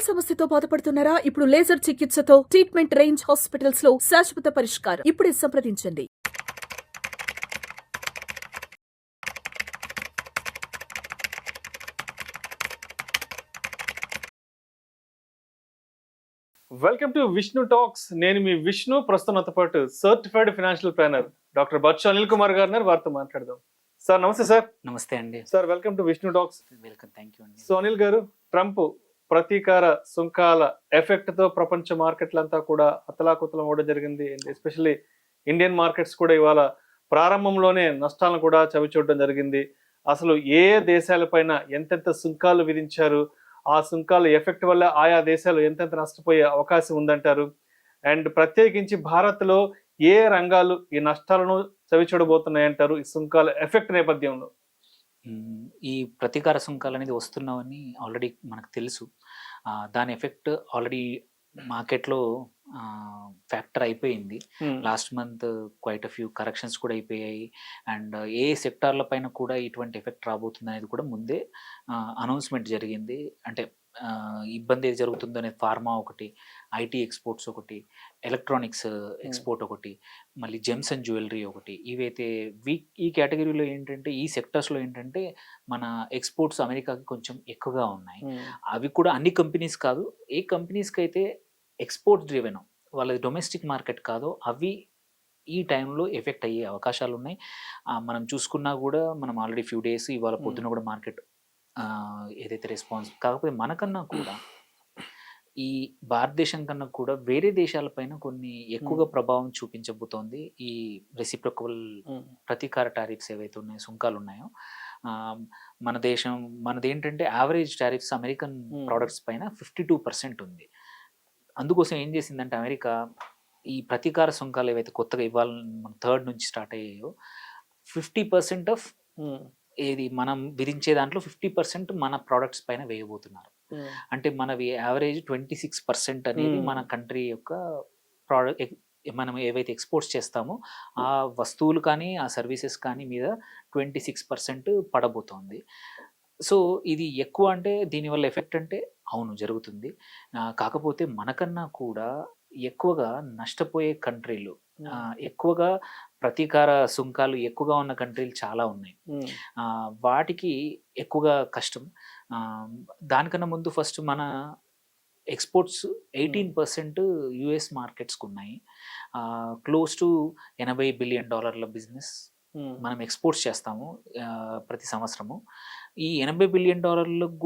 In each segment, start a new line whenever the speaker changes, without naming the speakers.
కంటి సమస్యతో బాధపడుతున్నారా? ఇప్పుడు లేజర్ చికిత్సతో ట్రీట్మెంట్ రేంజ్ హాస్పిటల్స్ లో శాశ్వత పరిష్కారం. ఇప్పుడే సంప్రదించండి.
Welcome to Vishnu talks. నేను మీ విష్ణు. ప్రస్తుతం నాతో పాటు certified financial planner doctor Bachchu Anil Kumar garu ఉన్నారు. వారితో మాట్లాడదాం. సార్ నమస్తే. సార్
నమస్తే అండి.
Sir welcome to Vishnu talks.
Welcome, thank you అండి.
సో అనిల్ గారు, ట్రంప్ ప్రతీకార సుంకాల ఎఫెక్ట్ తో ప్రపంచ మార్కెట్లంతా కూడా అతలాకుతలం కూడా జరిగింది. ఎస్పెషల్లీ ఇండియన్ మార్కెట్స్ కూడా ఇవాళ ప్రారంభంలోనే నష్టాలను కూడా చవిచూడడం జరిగింది. అసలు ఏ దేశాలపైన ఎంతెంత సుంకాలు విధించారు, ఆ సుంకాల ఎఫెక్ట్ వల్ల ఆయా దేశాలు ఎంతెంత నష్టపోయే అవకాశం ఉందంటారు, అండ్ ప్రత్యేకించి భారత్లో ఏ రంగాలు ఈ నష్టాలను చవిచూడబోతున్నాయంటారు ఈ సుంకాల ఎఫెక్ట్ నేపథ్యంలో?
ఈ ప్రతీకార సుంకాలు అనేది వస్తున్నావని ఆల్రెడీ మనకు తెలుసు. దాని ఎఫెక్ట్ ఆల్రెడీ మార్కెట్లో ఫ్యాక్టర్ అయిపోయింది. Last month quiet few corrections కూడా అయిపోయాయి. అండ్ ఏ సెక్టార్ల పైన కూడా ఇటువంటి ఎఫెక్ట్ రాబోతుంది అనేది కూడా ముందే అనౌన్స్మెంట్ జరిగింది. అంటే ఇబ్బంది ఏది జరుగుతుందో అనేది ఫార్మా ఒకటి, ఐటీ ఎక్స్పోర్ట్స్ ఒకటి, ఎలక్ట్రానిక్స్ ఎక్స్పోర్ట్ ఒకటి, మళ్ళీ జెమ్స్ అండ్ జ్యువెలరీ ఒకటి. ఇవైతే ఈ కేటగిరీలో ఏంటంటే, ఈ సెక్టర్స్లో ఏంటంటే మన ఎక్స్పోర్ట్స్ అమెరికాకి కొంచెం ఎక్కువగా ఉన్నాయి. అవి కూడా అన్ని కంపెనీస్ కాదు, ఏ కంపెనీస్కి అయితే ఎక్స్పోర్ట్ డ్రివెన్, వాళ్ళది డొమెస్టిక్ మార్కెట్ కాదో అవి ఈ టైంలో ఎఫెక్ట్ అయ్యే అవకాశాలు ఉన్నాయి. మనం చూసుకున్నా కూడా మనం ఆల్రెడీ ఫ్యూ డేస్ ఇవాళ పొద్దున కూడా మార్కెట్ ఏదైతే రెస్పాన్స్, కాకపోతే మనకన్నా కూడా ఈ భారతదేశం కన్నా కూడా వేరే దేశాలపైన కొన్ని ఎక్కువగా ప్రభావం చూపించబోతోంది ఈ రెసిప్రొకబుల్ ప్రతీకార టారిఫ్స్ ఏవైతే ఉన్నాయో, సుంకాలు ఉన్నాయో. మన దేశం మనది ఏంటంటే యావరేజ్ టారిఫ్స్ అమెరికన్ ప్రోడక్ట్స్ పైన 52% ఉంది. అందుకోసం ఏం చేసిందంటే అమెరికా ఈ ప్రతీకార సుంకాలు ఏవైతే కొత్తగా ఇవాళ మన 3rd నుంచి స్టార్ట్ అయ్యాయో 50% ఆఫ్ ఏది మనం విధించే దాంట్లో 50% మన ప్రోడక్ట్స్ పైన వేయబోతున్నారు. అంటే మనవి యావరేజ్ 26% అనేది మన కంట్రీ యొక్క ప్రోడక్ట్, మనం ఏవైతే ఎక్స్పోర్ట్స్ చేస్తామో ఆ వస్తువులు కానీ ఆ సర్వీసెస్ కానీ మీద 26% పడబోతోంది. సో ఇది ఎక్కువ అంటే దీనివల్ల ఎఫెక్ట్ అంటే అవును జరుగుతుంది. కాకపోతే మనకన్నా కూడా ఎక్కువగా నష్టపోయే కంట్రీలు, ఎక్కువగా ప్రతీకార సుంకాలు ఎక్కువగా ఉన్న కంట్రీలు చాలా ఉన్నాయి. వాటికి ఎక్కువగా కష్టం. దానికన్నా ముందు ఫస్ట్ మన ఎక్స్పోర్ట్స్ 18% యుఎస్ మార్కెట్స్కి ఉన్నాయి. క్లోజ్ టు $80 బిలియన్ బిజినెస్ మనం ఎక్స్పోర్ట్స్ చేస్తాము ప్రతి సంవత్సరము. ఈ $80 బిలియన్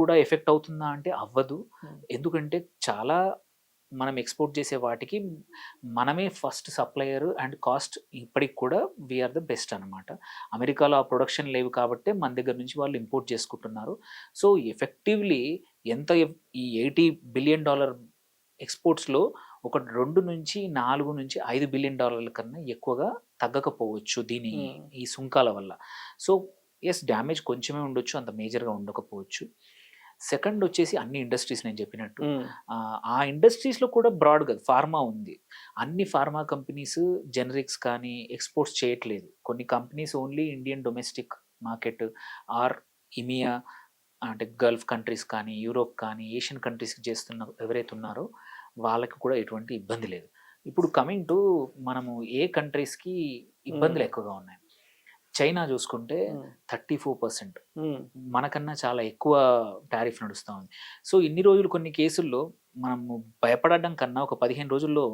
కూడా ఎఫెక్ట్ అవుతుందా అంటే అవ్వదు. ఎందుకంటే చాలా మనం ఎక్స్పోర్ట్ చేసే వాటికి మనమే ఫస్ట్ సప్లయర్ అండ్ కాస్ట్ ఇప్పటికి కూడా వీఆర్ ద బెస్ట్ అనమాట. అమెరికాలో ఆ ప్రొడక్షన్ లేవు కాబట్టి మన దగ్గర నుంచి వాళ్ళు ఇంపోర్ట్ చేసుకుంటున్నారు. సో ఎఫెక్టివ్లీ ఎంత ఈ $80 బిలియన్ ఎక్స్పోర్ట్స్లో ఒక 2 నుంచి 4 నుంచి $5 బిలియన్ కన్నా ఎక్కువగా తగ్గకపోవచ్చు ఈ సుంకాల వల్ల. సో ఎస్, డ్యామేజ్ కొంచెమే ఉండొచ్చు, అంత మేజర్గా ఉండకపోవచ్చు. సెకండ్ వచ్చేసి అన్ని ఇండస్ట్రీస్ నేను చెప్పినట్టు ఆ ఇండస్ట్రీస్లో కూడా బ్రాడ్గా ఫార్మా ఉంది. అన్ని ఫార్మా కంపెనీస్ జెనరిక్స్ కానీ ఎక్స్పోర్ట్స్ చేయట్లేదు. కొన్ని companies only Indian domestic market or EMEA అంటే గల్ఫ్ కంట్రీస్ కానీ యూరోప్ కానీ ఏషియన్ కంట్రీస్కి చేస్తున్న ఎవరైతే ఉన్నారో వాళ్ళకి కూడా ఎటువంటి ఇబ్బంది లేదు. ఇప్పుడు కమింగ్ టు మనము ఏ కంట్రీస్కి ఇబ్బందులు ఎక్కువగా ఉన్నాయి. చైనా చూసుకుంటే 34%, మనకన్నా చాలా ఎక్కువ టారిఫ్ నడుస్తూ ఉంది. సో ఇన్ని రోజులు కొన్ని కేసుల్లో మనము భయపడడం కన్నా ఒక 15 రోజుల్లో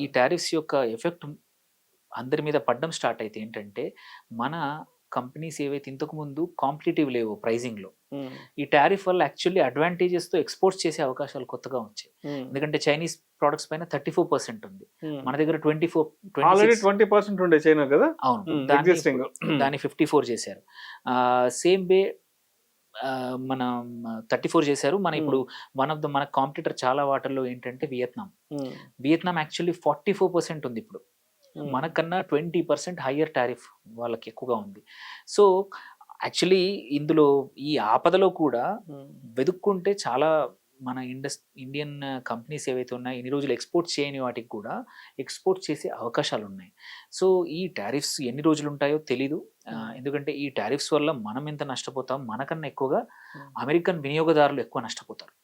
ఈ టారిఫ్స్ యొక్క ఎఫెక్ట్ అందరి మీద పడడం స్టార్ట్ అయితే ఏంటంటే మన కంపెనీస్ ఏవైతే ఇంతకు ముందు కాంపిటేటివ్ లేవు ప్రైజింగ్లో, ఈ టారిఫ్ వల్ల యాక్చువల్లీ అడ్వాంటేజెస్తో ఎక్స్పోర్ట్స్ చేసే అవకాశాలు కొత్తగా వచ్చాయి. ఎందుకంటే చైనీస్ ప్రోడక్ట్స్ పైన 34% ఉంది, మన దగ్గర
20% ఉండే చైనా కదా.
అవును, దాన్ని 54 చేశారు. సేమ్ వే మన 34 చేశారు. మన ఇప్పుడు మన కాంపిటీటర్ చాలా వాటర్లో ఏంటంటే వియత్నాం యాక్చువల్లీ 44% ఉంది ఇప్పుడు. మనకన్నా 20% హయ్యర్ టారిఫ్ వాళ్ళకి ఎక్కువగా ఉంది. సో యాక్చువల్లీ ఇందులో ఈ ఆపదలో కూడా వెతుక్కుంటే చాలా మన ఇండియన్ కంపెనీస్ ఏవైతే ఉన్నాయో ఇన్ని రోజులు ఎక్స్పోర్ట్ చేయని వాటికి కూడా ఎక్స్పోర్ట్ చేసే అవకాశాలు ఉన్నాయి. సో ఈ టారిఫ్స్ ఎన్ని రోజులు ఉంటాయో తెలీదు. ఎందుకంటే ఈ టారిఫ్స్ వల్ల మనం ఎంత నష్టపోతాం, మనకన్నా ఎక్కువగా అమెరికన్ వినియోగదారులు ఎక్కువ నష్టపోతారు.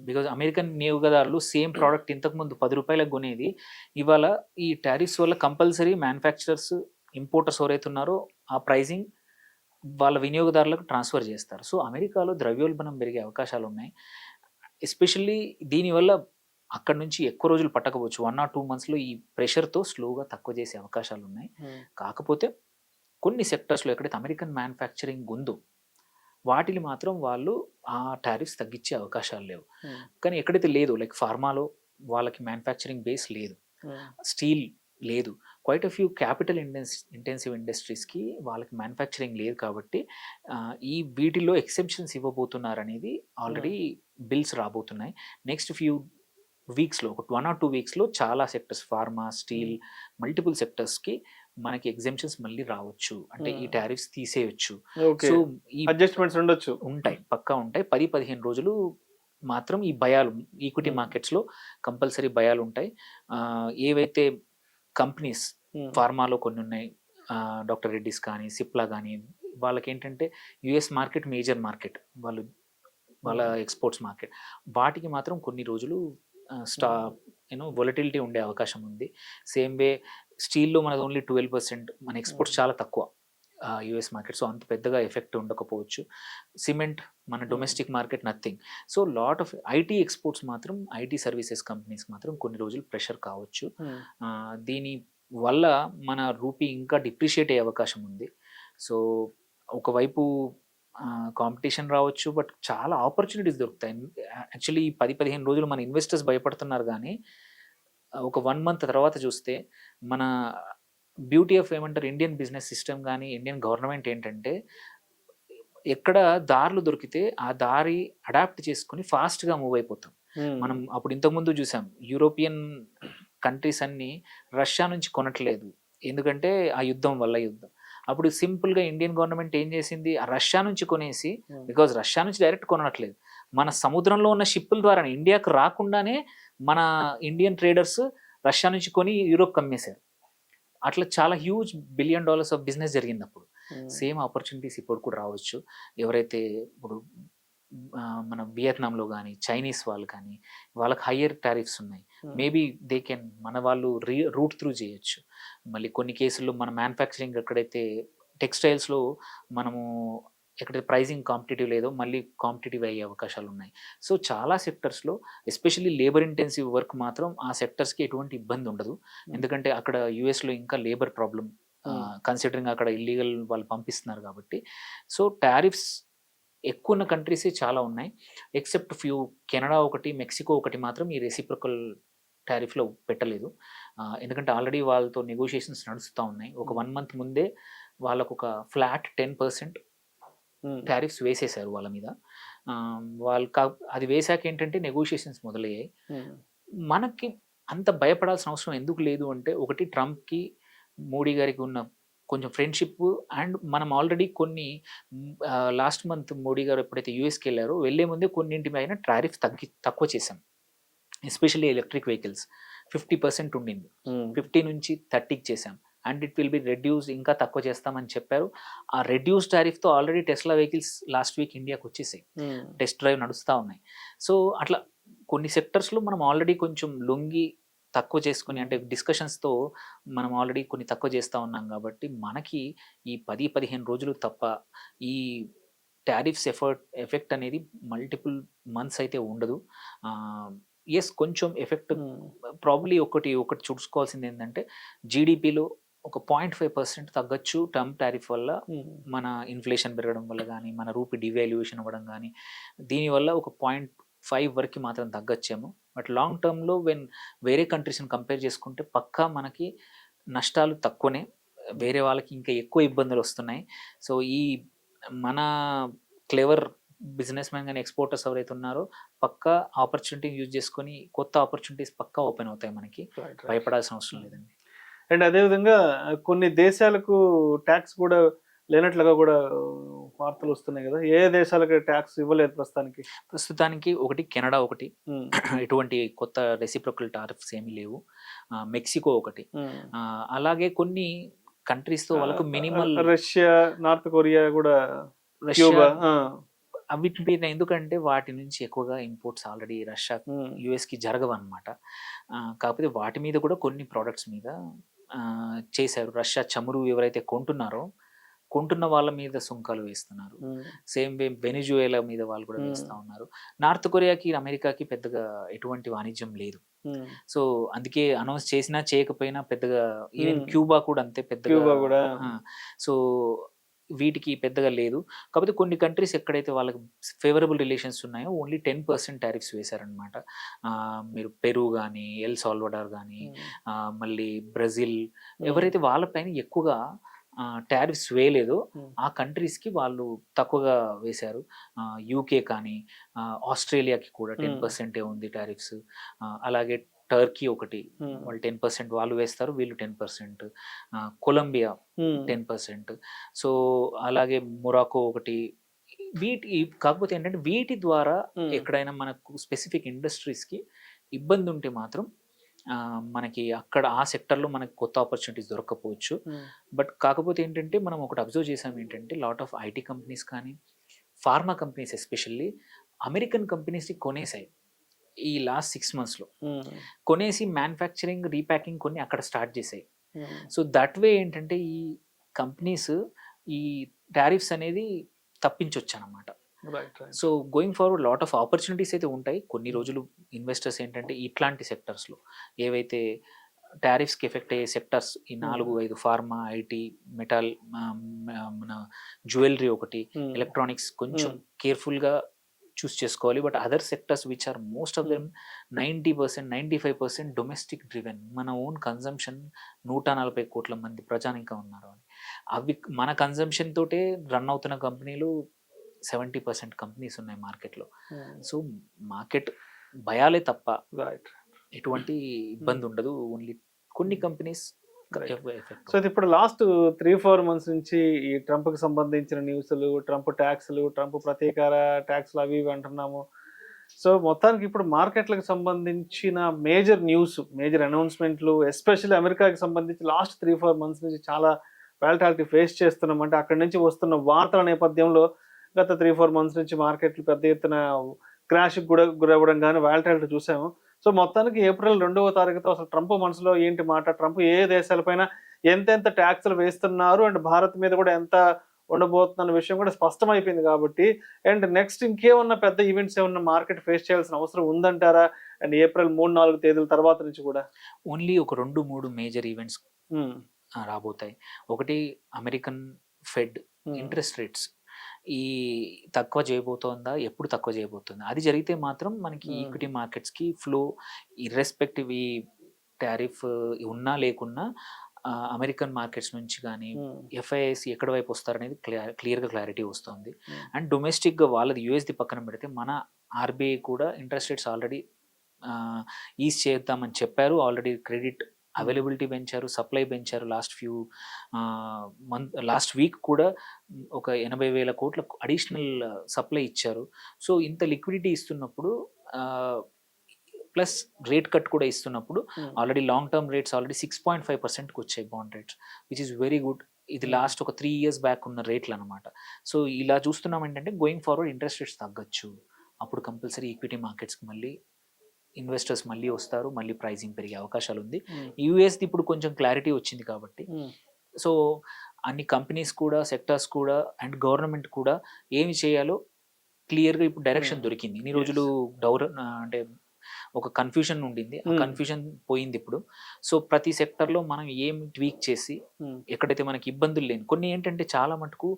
బికాజ్ అమెరికన్ వినియోగదారులు సేమ్ ప్రోడక్ట్ ఇంతకుముందు 10 రూపాయలకు కొనేది ఇవాళ ఈ టారిఫ్స్ వల్ల కంపల్సరీ మ్యానుఫ్యాక్చరర్స్ ఇంపోర్టర్స్ ఎవరైతే ఉన్నారో ఆ ప్రైజింగ్ వాళ్ళ వినియోగదారులకు ట్రాన్స్ఫర్ చేస్తారు. సో అమెరికాలో ద్రవ్యోల్బణం పెరిగే అవకాశాలు ఉన్నాయి. ఎస్పెషల్లీ దీనివల్ల అక్కడ నుంచి ఎక్కువ రోజులు పట్టకపోవచ్చు, 1 or 2 monthsలో ఈ ప్రెషర్తో స్లోగా తక్కువ చేసే అవకాశాలు ఉన్నాయి. కాకపోతే కొన్ని సెక్టర్స్లో ఎక్కడైతే అమెరికన్ మ్యానుఫ్యాక్చరింగ్ ఉందో వాటిని మాత్రం వాళ్ళు ఆ టారిఫ్స్ తగ్గించే అవకాశాలు లేవు. కానీ ఎక్కడైతే లేదు, లైక్ ఫార్మాలో వాళ్ళకి మ్యానుఫ్యాక్చరింగ్ బేస్ లేదు, స్టీల్ లేదు, quite a few capital intensive ఇండస్ట్రీస్కి వాళ్ళకి మ్యానుఫ్యాక్చరింగ్ లేదు. కాబట్టి ఈ వీటిల్లో ఎక్సెప్షన్స్ ఇవ్వబోతున్నారు అనేది ఆల్రెడీ బిల్స్ రాబోతున్నాయి. నెక్స్ట్ ఫ్యూ వీక్స్లో, ఒక 1 or 2 weeksలో చాలా సెక్టర్స్, ఫార్మా, స్టీల్, మల్టిపుల్ సెక్టర్స్కి మనకి ఎగ్జెంప్షన్స్ మళ్ళీ రావచ్చు, అంటే ఈ టారిఫ్స్ తీసేయచ్చు. సో ఈ
అడ్జస్ట్మెంట్స్ ఉండొచ్చు,
ఉంటాయి, పక్కా ఉంటాయి. 10-15 రోజులు మాత్రం ఈ భయాలు ఈక్విటీ మార్కెట్స్లో కంపల్సరీ భయాలు ఉంటాయి. ఏవైతే కంపెనీస్ ఫార్మాలో కొన్ని ఉన్నాయి, డాక్టర్ రెడ్డిస్ కానీ, సిప్లా కానీ, వాళ్ళకి ఏంటంటే యుఎస్ మార్కెట్ మేజర్ మార్కెట్, వాళ్ళ ఎక్స్పోర్ట్స్ మార్కెట్, వాటికి మాత్రం కొన్ని రోజులు వొలటిలిటీ ఉండే అవకాశం ఉంది. సేమ్ వే స్టీల్లో మనది ఓన్లీ 12%, మన ఎక్స్పోర్ట్స్ చాలా తక్కువ యుఎస్ మార్కెట్, సో అంత పెద్దగా ఎఫెక్ట్ ఉండకపోవచ్చు. సిమెంట్ మన domestic market nothing. So lot of IT exports మాత్రం, ఐటీ సర్వీసెస్ కంపెనీస్ మాత్రం కొన్ని రోజులు ప్రెషర్ కావచ్చు. దీని వల్ల మన రూపీ ఇంకా డిప్రిషియేట్ అయ్యే అవకాశం ఉంది. సో ఒకవైపు కాంపిటీషన్ రావచ్చు, బట్ చాలా ఆపర్చునిటీస్ దొరుకుతాయి. యాక్చువల్లీ ఈ 10-15 రోజులు మన ఇన్వెస్టర్స్ భయపడుతున్నారు, కానీ ఒక 1 month తర్వాత చూస్తే మన బ్యూటీ ఆఫ్ ఏమంటారు ఇండియన్ బిజినెస్ సిస్టమ్ కానీ ఇండియన్ గవర్నమెంట్ ఏంటంటే, ఎక్కడ దారులు దొరికితే ఆ దారి అడాప్ట్ చేసుకుని ఫాస్ట్గా మూవ్ అయిపోతాం. మనం అప్పుడు ఇంతకుముందు చూసాం, యూరోపియన్ కంట్రీస్ అన్నీ రష్యా నుంచి కొనట్లేదు, ఎందుకంటే ఆ యుద్ధం వల్ల. అప్పుడు సింపుల్గా ఇండియన్ గవర్నమెంట్ ఏం చేసింది, ఆ రష్యా నుంచి కొనేసి, బికాజ్ రష్యా నుంచి డైరెక్ట్ కొనట్లేదు, మన సముద్రంలో ఉన్న షిప్పుల ద్వారా ఇండియాకు రాకుండానే మన ఇండియన్ ట్రేడర్స్ రష్యా నుంచి కొని యూరోప్ అమ్మేశారు. అట్లా చాలా హ్యూజ్ $1 billion ఆఫ్ బిజినెస్ జరిగింది అప్పుడు. సేమ్ ఆపర్చునిటీస్ ఇప్పుడు కూడా రావచ్చు. ఎవరైతే ఇప్పుడు మన వియత్నాంలో కానీ, చైనీస్ వాళ్ళు కానీ, వాళ్ళకి హయ్యర్ టారిఫ్స్ ఉన్నాయి, మేబీ దే కెన్, మన వాళ్ళు రూట్ త్రూ చేయొచ్చు. మళ్ళీ కొన్ని కేసుల్లో మన మ్యానుఫ్యాక్చరింగ్ ఎక్కడైతే టెక్స్టైల్స్లో మనము ఎక్కడైతే ప్రైజింగ్ కాంపిటేటివ్ లేదో మళ్ళీ కాంపిటేటివ్ అయ్యే అవకాశాలు ఉన్నాయి. సో చాలా సెక్టర్స్లో ఎస్పెషల్లీ లేబర్ ఇంటెన్సివ్ వర్క్ మాత్రం ఆ సెక్టర్స్కి ఎటువంటి ఇబ్బంది ఉండదు, ఎందుకంటే అక్కడ యూఎస్లో ఇంకా లేబర్ ప్రాబ్లం, కన్సిడరింగ్ అక్కడ ఇల్లీగల్ వాళ్ళు పంపిస్తున్నారు కాబట్టి. సో టారిఫ్స్ ఎక్కువ ఉన్న కంట్రీసే చాలా ఉన్నాయి, ఎక్సెప్ట్ ఫ్యూ, కెనడా ఒకటి, మెక్సికో ఒకటి మాత్రం ఈ రెసిప్రొకల్ టారిఫ్లో పెట్టలేదు. ఎందుకంటే ఆల్రెడీ వాళ్ళతో నెగోషియేషన్స్ నడుస్తూ ఉన్నాయి. ఒక 1 month ముందే వాళ్ళకు ఒక ఫ్లాట్ 10% టారిఫ్స్ వేసేశారు వాళ్ళ మీద. వాళ్ళు అది వేసాక ఏంటంటే నెగోషియేషన్స్ మొదలయ్యాయి. మనకి అంత భయపడాల్సిన అవసరం ఎందుకు లేదు అంటే, ఒకటి ట్రంప్కి మోడీ గారికి ఉన్న కొంచెం ఫ్రెండ్షిప్, అండ్ మనం ఆల్రెడీ కొన్ని లాస్ట్ మంత్ మోడీ గారు ఎప్పుడైతే యూఎస్కి వెళ్ళారో వెళ్ళే ముందే కొన్నింటి పైన టారిఫ్ తక్కువ చేశాం. ఎస్పెషల్లీ ఎలక్ట్రిక్ వెహికల్స్ 50% ఉండింది, 50 నుంచి 30కి చేశాం, and it will be reduce, ఇంకా తక్కువ చేస్తామని చెప్పారు. ఆ రెడ్యూస్ టారిఫ్తో already Tesla vehicles last week ఇండియాకి వచ్చేసాయి, టెస్ట్ డ్రైవ్ నడుస్తూ ఉన్నాయి. సో అట్లా కొన్ని సెక్టర్స్లో మనం ఆల్రెడీ కొంచెం లొంగి తక్కువ చేసుకుని, అంటే డిస్కషన్స్తో మనం ఆల్రెడీ కొన్ని తక్కువ చేస్తూ ఉన్నాం. కాబట్టి మనకి ఈ 10-15 రోజులు తప్ప ఈ టారిఫ్స్ ఎఫెక్ట్ అనేది మల్టిపుల్ మంత్స్ అయితే ఉండదు. ఎస్, కొంచెం ఎఫెక్ట్ ప్రాబ్లీ ఒకటి చూసుకోవాల్సింది ఏంటంటే, జీడిపిలో ఒక 0.5% తగ్గచ్చు ట్రంప్ టారిఫ్ వల్ల, మన ఇన్ఫ్లేషన్ పెరగడం వల్ల కానీ, మన రూపీ డివాల్యుయేషన్ అవ్వడం కానీ, దీనివల్ల ఒక 0.5 వరకు మాత్రం తగ్గచ్చేమో. బట్ లాంగ్ టర్మ్లో వేరే కంట్రీస్ని కంపేర్ చేసుకుంటే పక్కా మనకి నష్టాలు తక్కువనే, వేరే వాళ్ళకి ఇంకా ఎక్కువ ఇబ్బందులు వస్తున్నాయి. సో ఈ మన క్లెవర్ బిజినెస్ మ్యాన్ కానీ, ఎక్స్పోర్టర్స్ ఎవరైతే ఉన్నారో పక్కా ఆపర్చునిటీ యూజ్ చేసుకొని కొత్త ఆపర్చునిటీస్ పక్కా ఓపెన్ అవుతాయి, మనకి భయపడాల్సిన అవసరం లేదండి.
అండ్ అదేవిధంగా కొన్ని దేశాలకు ట్యాక్స్ కూడా లేనట్లుగా కూడా వార్తలు వస్తున్నాయి కదా, ఏ దేశాలకు ట్యాక్స్ ఇవ్వలేదు
ప్రస్తుతానికి ఒకటి కెనడా ఒకటి, ఎటువంటి కొత్త రెసిప్రొకల్ టారిఫ్స్ ఏమీ లేవు. మెక్సికో ఒకటి, అలాగే కొన్ని కంట్రీస్తో వాళ్ళకు మినిమల్,
రష్యా, నార్త్ కొరియా కూడా,
వీటి మీద ఎందుకంటే వాటి నుంచి ఎక్కువగా ఇంపోర్ట్స్ ఆల్రెడీ రష్యా యుఎస్కి జరగవన్నమాట. కాకపోతే వాటి మీద కూడా కొన్ని ప్రోడక్ట్స్ మీద చేశారు. రష్యా చమురు ఎవరైతే కొంటున్న వాళ్ళ మీద సుంకాలు వేస్తున్నారు. సేమ్ వే వెనిజుయేలా మీద వాళ్ళు కూడా వేస్తూ ఉన్నారు. నార్త్ కొరియాకి అమెరికాకి పెద్దగా ఎటువంటి వాణిజ్యం లేదు. సో అందుకే అనౌన్స్ చేసినా చేయకపోయినా పెద్దగా, ఈవెన్ క్యూబా కూడా అంతే పెద్దగా. సో వీటికి పెద్దగా లేదు. కాకపోతే కొన్ని కంట్రీస్ ఎక్కడైతే వాళ్ళకి ఫేవరబుల్ రిలేషన్స్ ఉన్నాయో ఓన్లీ 10% టారిఫ్స్ వేశారనమాట. మీరు పెరు కానీ, ఎల్ సాల్వడార్ కానీ, మళ్ళీ బ్రెజిల్, ఎవరైతే వాళ్ళపైన ఎక్కువగా టారిఫ్స్ వేయలేదో ఆ కంట్రీస్కి వాళ్ళు తక్కువగా వేశారు. యూకే కానీ, ఆస్ట్రేలియాకి కూడా 10% ఉంది టారిఫ్స్. అలాగే టర్కీ ఒకటి, వాళ్ళు 10% వాళ్ళు వేస్తారు, వీళ్ళు 10%. కొలంబియా 10%. సో అలాగే మొరాకో ఒకటి. కాకపోతే ఏంటంటే వీటి ద్వారా ఎక్కడైనా మనకు స్పెసిఫిక్ ఇండస్ట్రీస్కి ఇబ్బంది ఉంటే మాత్రం మనకి అక్కడ ఆ సెక్టర్లో మనకి కొత్త ఆపర్చునిటీస్ దొరకకపోవచ్చు. బట్ కాకపోతే ఏంటంటే మనం ఒకటి అబ్జర్వ్ చేసాం ఏంటంటే లాట్ ఆఫ్ ఐటీ కంపెనీస్ కానీ, ఫార్మా కంపెనీస్ ఎస్పెషల్లీ అమెరికన్ కంపెనీస్ని కొనేసాయి ఈ లాస్ట్ 6 monthsలో. కొనేసి మ్యానుఫ్యాక్చరింగ్, రీప్యాకింగ్ కొన్ని అక్కడ స్టార్ట్ చేసాయి. సో దట్ వే ఏంటంటే ఈ కంపెనీస్ ఈ టారిఫ్స్ అనేది తప్పించవచ్చు అన్నమాట. So going forward lot of opportunities అయితే ఉంటాయి. కొన్ని రోజులు ఇన్వెస్టర్స్ ఏంటంటే ఇట్లాంటి సెక్టర్స్లో ఏవైతే టారిఫ్స్కి ఎఫెక్ట్ అయ్యే సెక్టర్స్, ఈ 4-5 ఫార్మా, ఐటీ, మెటల్, మన జ్యువెలరీ ఒకటి, ఎలక్ట్రానిక్స్ కొంచెం కేర్ఫుల్గా చూస్ చేసుకోవాలి. But other sectors which are most of them 90%, 95% domestic driven, మన ఓన్ కన్జంప్షన్ 140 కోట్ల మంది ప్రజానికం ఉన్నారు అని. అవి మన కన్జంప్షన్ తోటే రన్ అవుతున్న కంపెనీలు 70% కంపెనీస్ ఉన్నాయి మార్కెట్లో. సో మార్కెట్ భయాలే తప్ప ఎటువంటి ఇబ్బంది ఉండదు. ఓన్లీ కొన్ని కంపెనీస్.
సో ఇప్పుడు లాస్ట్ 3-4 months నుంచి ఈ ట్రంప్కి సంబంధించిన న్యూస్లు, ట్రంప్ ట్యాక్స్లు, ట్రంప్ ప్రతీకార ట్యాక్స్లు అవి ఇవి అంటున్నాము. సో మొత్తానికి ఇప్పుడు మార్కెట్లకు సంబంధించిన మేజర్ న్యూస్, మేజర్ అనౌన్స్మెంట్లు, ఎస్పెషల్లీ అమెరికాకి సంబంధించి లాస్ట్ 3-4 months నుంచి చాలా వాలటాలిటీ ఫేస్ చేస్తున్నాం. అంటే అక్కడి నుంచి వస్తున్న వార్తల నేపథ్యంలో గత 3-4 months నుంచి మార్కెట్లు పెద్ద ఎత్తున క్రాష్కి గురవ్వడం కానీ వాలటాలిటీ చూసాము. సో మొత్తానికి ఏప్రిల్ 2వ తారీఖుతో అసలు ట్రంప్ మనసులో ఏంటి మాట, ట్రంప్ ఏ దేశాలపైన ఎంతెంత ట్యాక్స్లు వేస్తున్నారు అండ్ భారత్ మీద కూడా ఎంత ఉండబోతున్న విషయం కూడా స్పష్టమైపోయింది కాబట్టి, అండ్ నెక్స్ట్ ఇంకేమన్నా పెద్ద ఈవెంట్స్ ఏమన్నా మార్కెట్ ఫేస్ చేయాల్సిన అవసరం ఉందంటారా? అండ్ ఏప్రిల్ 3-4 తేదీల తర్వాత నుంచి కూడా
ఓన్లీ ఒక 2-3 మేజర్ ఈవెంట్స్ రాబోతాయి. ఒకటి అమెరికన్ ఫెడ్ ఇంట్రెస్ట్ రేట్స్ ఈ తక్కువ చేయబోతోందా, ఎప్పుడు తక్కువ చేయబోతుందా, అది జరిగితే మాత్రం మనకి ఈక్విటీ మార్కెట్స్కి ఫ్లో ఇర్రెస్పెక్టివ్ ఈ టారిఫ్ ఉన్నా లేకున్నా అమెరికన్ మార్కెట్స్ నుంచి కానీ ఎఫ్ఐఐస్ ఎక్కడి వైపు వస్తారనేది క్లియర్గా క్లారిటీ వస్తుంది. అండ్ డొమెస్టిక్గా వాళ్ళది యూఎస్ది పక్కన పెడితే మన ఆర్బీఐ కూడా ఇంట్రెస్ట్ రేట్స్ ఆల్రెడీ ఈజ్ చేద్దామని చెప్పారు. ఆల్రెడీ క్రెడిట్ అవైలబిలిటీ పెంచారు, సప్లై పెంచారు. లాస్ట్ వీక్ కూడా ఒక 80,000 కోట్ల అడిషనల్ సప్లై ఇచ్చారు. సో ఇంత లిక్విడిటీ ఇస్తున్నప్పుడు ప్లస్ రేట్ కట్ కూడా ఇస్తున్నప్పుడు already long term rates already 6.5%కి వచ్చాయి bond rates, which is very good. ఇది లాస్ట్ ఒక 3 years బ్యాక్ ఉన్న రేట్లు అనమాట. సో ఇలా చూస్తున్నాం ఏంటంటే గోయింగ్ ఫార్వర్డ్ ఇంట్రెస్ట్ రేట్స్ తగ్గచ్చు. అప్పుడు కంపల్సరీ ఈక్విటీ మార్కెట్స్కి మళ్ళీ ఇన్వెస్టర్స్ మళ్ళీ వస్తారు, మళ్ళీ ప్రైజింగ్ పెరిగే అవకాశాలు ఉంది. యూఎస్ది ఇప్పుడు కొంచెం క్లారిటీ వచ్చింది కాబట్టి సో అన్ని కంపెనీస్ కూడా, సెక్టర్స్ కూడా అండ్ గవర్నమెంట్ కూడా ఏమి చేయాలో క్లియర్గా ఇప్పుడు డైరెక్షన్ దొరికింది. ఇన్ని రోజులు అంటే ఒక కన్ఫ్యూజన్ ఉండింది, ఆ కన్ఫ్యూజన్ పోయింది ఇప్పుడు. సో ప్రతి సెక్టర్లో మనం ఏం ట్వీక్ చేసి ఎక్కడైతే మనకి ఇబ్బందులు లేని కొన్ని ఏంటంటే చాలా మటుకు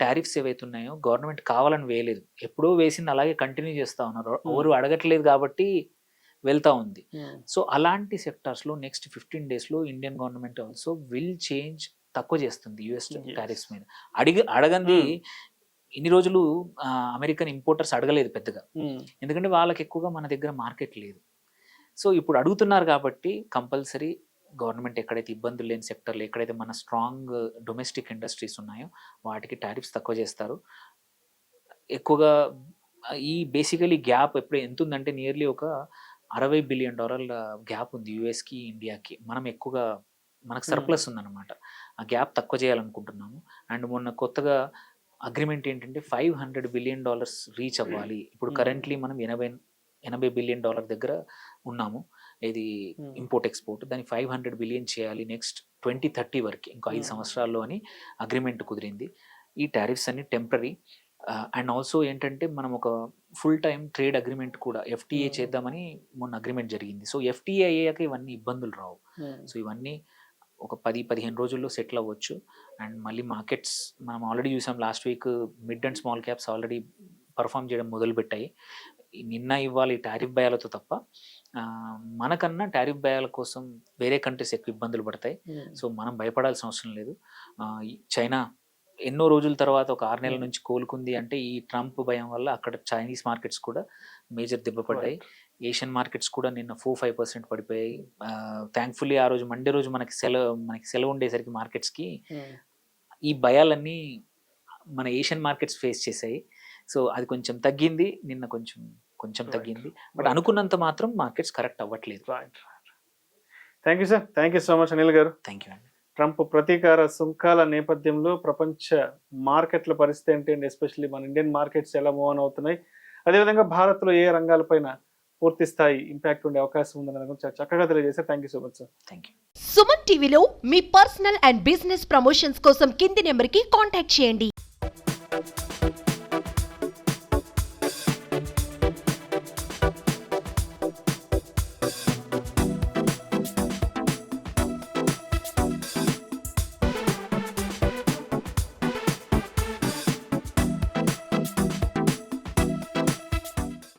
టారిఫ్స్ ఏవైతే ఉన్నాయో గవర్నమెంట్ కావాలని వేయలేదు, ఎప్పుడో వేసింది అలాగే కంటిన్యూ చేస్తూ ఉన్నారు. ఎవరు అడగట్లేదు కాబట్టి వెళ్తూ ఉంది. సో అలాంటి సెక్టార్స్లో నెక్స్ట్ 15 daysలో Indian government also will change, తక్కువ చేస్తుంది యూఎస్ టారిఫ్స్ మీద. అడగంది ఇన్ని రోజులు అమెరికన్ ఇంపోర్టర్స్ అడగలేదు పెద్దగా, ఎందుకంటే వాళ్ళకి ఎక్కువగా మన దగ్గర మార్కెట్ లేదు. సో ఇప్పుడు అడుగుతున్నారు కాబట్టి కంపల్సరీ గవర్నమెంట్ ఎక్కడైతే ఇబ్బందులు లేని సెక్టర్లు, ఎక్కడైతే మన స్ట్రాంగ్ డొమెస్టిక్ ఇండస్ట్రీస్ ఉన్నాయో వాటికి టారిఫ్స్ తక్కువ చేస్తారు. ఎక్కువగా ఈ బేసికలీ గ్యాప్ ఎప్పుడు ఎంత ఉందంటే నియర్లీ ఒక $60 billion గ్యాప్ ఉంది యూఎస్కి ఇండియాకి. మనం ఎక్కువగా మనకు సర్ప్లస్ ఉందన్నమాట. ఆ గ్యాప్ తక్కువ చేయాలనుకుంటున్నాము. అండ్ మొన్న కొత్తగా అగ్రిమెంట్ ఏంటంటే $500 బిలియన్ రీచ్ అవ్వాలి. ఇప్పుడు కరెంట్లీ మనం 80 బిలియన్ డాలర్ దగ్గర ఉన్నాము. ఇది ఇంపోర్ట్ ఎక్స్పోర్ట్. దాన్ని 500 బిలియన్ చేయాలి నెక్స్ట్ 2030 వరకు, ఇంకో 5 సంవత్సరాల్లో అని అగ్రిమెంట్ కుదిరింది. ఈ టారిఫ్స్ అన్ని టెంపరీ. అండ్ ఆల్సో ఏంటంటే మనం ఒక ఫుల్ టైం ట్రేడ్ అగ్రిమెంట్ కూడా FTA చేద్దామని మొన్న అగ్రిమెంట్ జరిగింది. సో FTA అయ్యాక ఇవన్నీ ఇబ్బందులు రావు. సో ఇవన్నీ ఒక 10-15 రోజుల్లో సెటిల్ అవ్వచ్చు. అండ్ మళ్ళీ మార్కెట్స్ మనం ఆల్రెడీ చూసాం, last week mid and small caps already perform చేయడం మొదలుపెట్టాయి. నిన్న ఇవాళ టారిఫ్ భయాలతో తప్ప మనకన్నా టారిఫ్ భయాల కోసం వేరే కంట్రీస్ ఎక్కువ ఇబ్బందులు పడతాయి. సో మనం భయపడాల్సిన అవసరం లేదు. చైనా ఎన్నో రోజుల తర్వాత ఒక 6 నెలల నుంచి కోలుకుంది అంటే ఈ ట్రంప్ భయం వల్ల అక్కడ చైనీస్ మార్కెట్స్ కూడా మేజర్ దెబ్బపడ్డాయి. ఏషియన్ మార్కెట్స్ కూడా నిన్న 4-5% పడిపోయాయి. థ్యాంక్ఫుల్లీ ఆ రోజు మండే రోజు మనకి సెలవు ఉండేసరికి మార్కెట్స్కి ఈ భయాలన్నీ మన ఏషియన్ మార్కెట్స్ ఫేస్ చేశాయి. సో అది కొంచెం తగ్గింది, నిన్న కొంచెం తగ్గింది. బట్ అనుకున్నంత మాత్రం మార్కెట్స్ కరెక్ట్ అవ్వట్లేదు.
Thank you sir, thank you so much Anil గారు.
థ్యాంక్ యూ అండి.
ట్రంప్ ప్రతీకార సుంకాల నేపథ్యంలో ప్రపంచ మార్కెట్ల పరిస్థితి ఏంటి అండ్ ఎస్పెషల్లీ మన ఇండియన్ మార్కెట్స్ ఎలా మూవ్ ఆన్ అవుతున్నాయి, అదేవిధంగా భారత్లో ఏ రంగాలపైన పూర్తి స్థాయి ఇంపాక్ట్ ఉండే అవకాశం ఉందని గురించి చక్కగా తెలియజేశారు. Thank you so much sir.
Thank you.
Suman టీవీలో మీ పర్సనల్ అండ్ బిజినెస్ ప్రమోషన్స్ కోసం కింది నెంబర్కి కాంటాక్ట్ చేయండి.